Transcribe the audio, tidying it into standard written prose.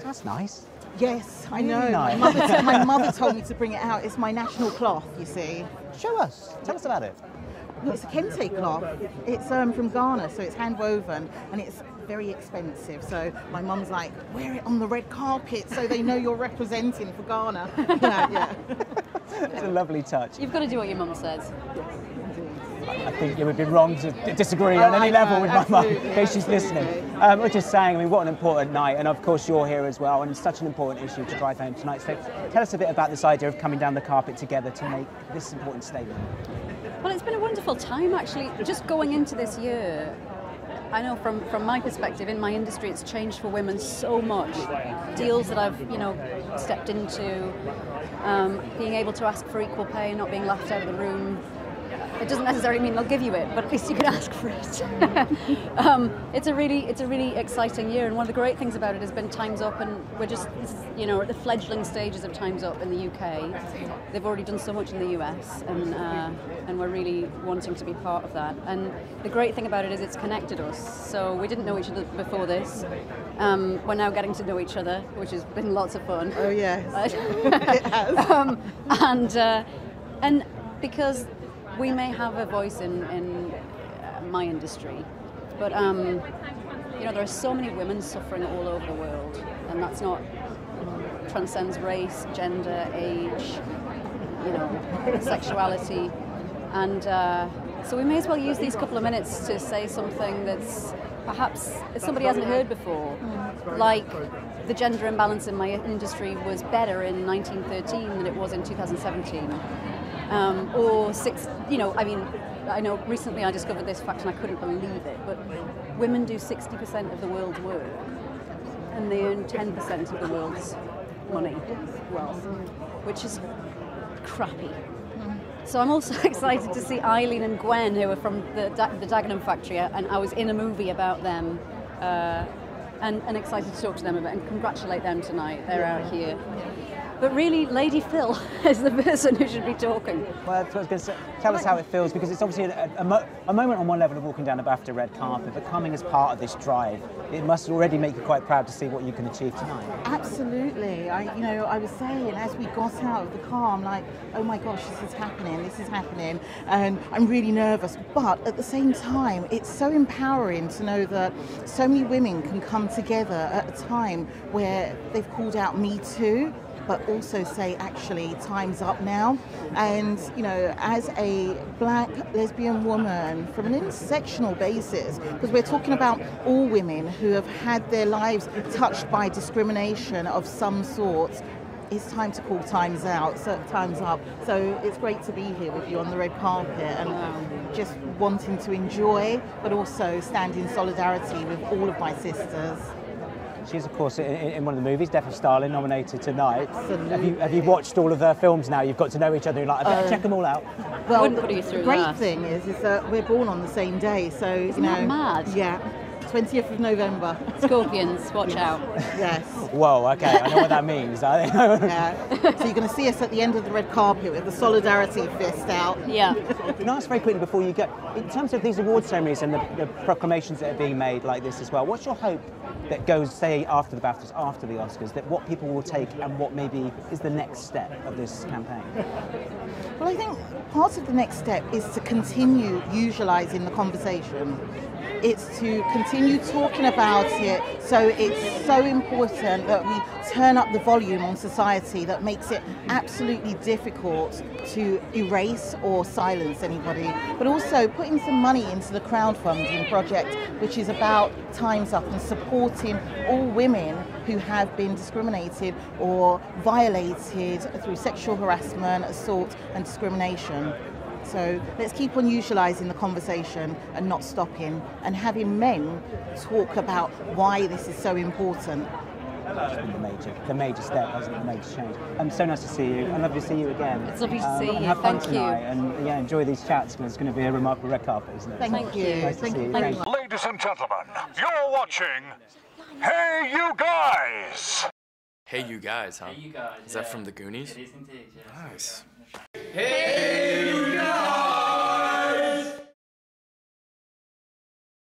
That's nice. Yes, I Really know. nice. My mother told me to bring it out. It's my national cloth, you see. Show us. Tell us about it. Well, it's a kente cloth. It's from Ghana, so it's hand woven and it's very expensive. So my mum's like, wear it on the red carpet so they know you're representing for Ghana. Yeah. It's a lovely touch. You've got to do what your mum says. I think it would be wrong to disagree on any level with my mum, in case she's listening. We're just saying, I mean, what an important night, and of course you're here as well, and it's such an important issue to drive home tonight. So tell us a bit about this idea of coming down the carpet together to make this important statement. Well, it's been a wonderful time, actually. Just going into this year, I know from my perspective, in my industry, it's changed for women so much. Deals that I've, stepped into, being able to ask for equal pay, not being laughed out of the room. It doesn't necessarily mean they'll give you it, but at least you can ask for it. It's a really exciting year, and one of the great things about it has been Time's Up, and we're just, at the fledgling stages of Time's Up in the UK. They've already done so much in the US, and we're really wanting to be part of that. And the great thing about it is it's connected us. So we didn't know each other before this. We're now getting to know each other, which has been lots of fun. Oh yes, it has. And because we may have a voice in my industry, but there are so many women suffering all over the world, and that's not transcends race, gender, age, sexuality, and so we may as well use these couple of minutes to say something that's perhaps somebody hasn't heard before, like the gender imbalance in my industry was better in 1913 than it was in 2017. I know recently I discovered this fact and I couldn't believe it, but women do 60% of the world's work and they earn 10% of the world's money, wealth, which is crappy. So I'm also excited to see Eileen and Gwen, who are from the Dagenham factory, and I was in a movie about them, and excited to talk to them about and congratulate them tonight. They're out here. But really, Lady Phil is the person who should be talking. Well, I was going to say, tell us how it feels, because it's obviously a moment on one level of walking down the BAFTA red carpet, but coming as part of this drive, it must already make you quite proud to see what you can achieve tonight. Absolutely. I was saying, as we got out of the car, I'm like, oh my gosh, this is happening, and I'm really nervous. But at the same time, it's so empowering to know that so many women can come together at a time where they've called out Me Too, but also say, actually, time's up now. And, as a black lesbian woman from an intersectional basis, because we're talking about all women who have had their lives touched by discrimination of some sort, it's time to call times up. So it's great to be here with you on the red carpet and just wanting to enjoy, but also stand in solidarity with all of my sisters. She's, of course, in one of the movies, Death of Stalin, nominated tonight. Absolutely. Have you watched all of her films now? You've got to know each other. You're like, I better check them all out. Well, Wouldn't put you through the great that. thing is that we're born on the same day, so Isn't that mad? Yeah, 20th of November. Scorpions, watch out. Yes. Whoa, okay, I know what that means. Yeah. So you're going to see us at the end of the red carpet with the solidarity fist out. Yeah. Can I ask very quickly before you go, in terms of these award ceremonies and the proclamations that are being made like this as well, what's your hope that goes, say, after the BAFTAs, after the Oscars, that what people will take and what maybe is the next step of this campaign? Well, I think part of the next step is to continue usualising the conversation. It's to continue talking about it, so it's so important that we turn up the volume on society that makes it absolutely difficult to erase or silence anybody, but also putting some money into the crowdfunding project, which is about Time's Up and supporting all women who have been discriminated or violated through sexual harassment, assault and discrimination. So let's keep on utilising the conversation and not stopping, and having men talk about why this is so important. It's been the major step, hasn't it? The major change. So nice to see you. I'd love to see you again. It's lovely to see you. Have fun Thank you. tonight, and enjoy these chats, because it's going to be a remarkable red carpet, isn't it? Thank you. Nice to see you. Thank you. Ladies and gentlemen, you're watching Hey You Guys! Hey You Guys, huh? Hey You Guys. Is that from the Goonies? It is indeed, yeah. Nice. Hey You Guys!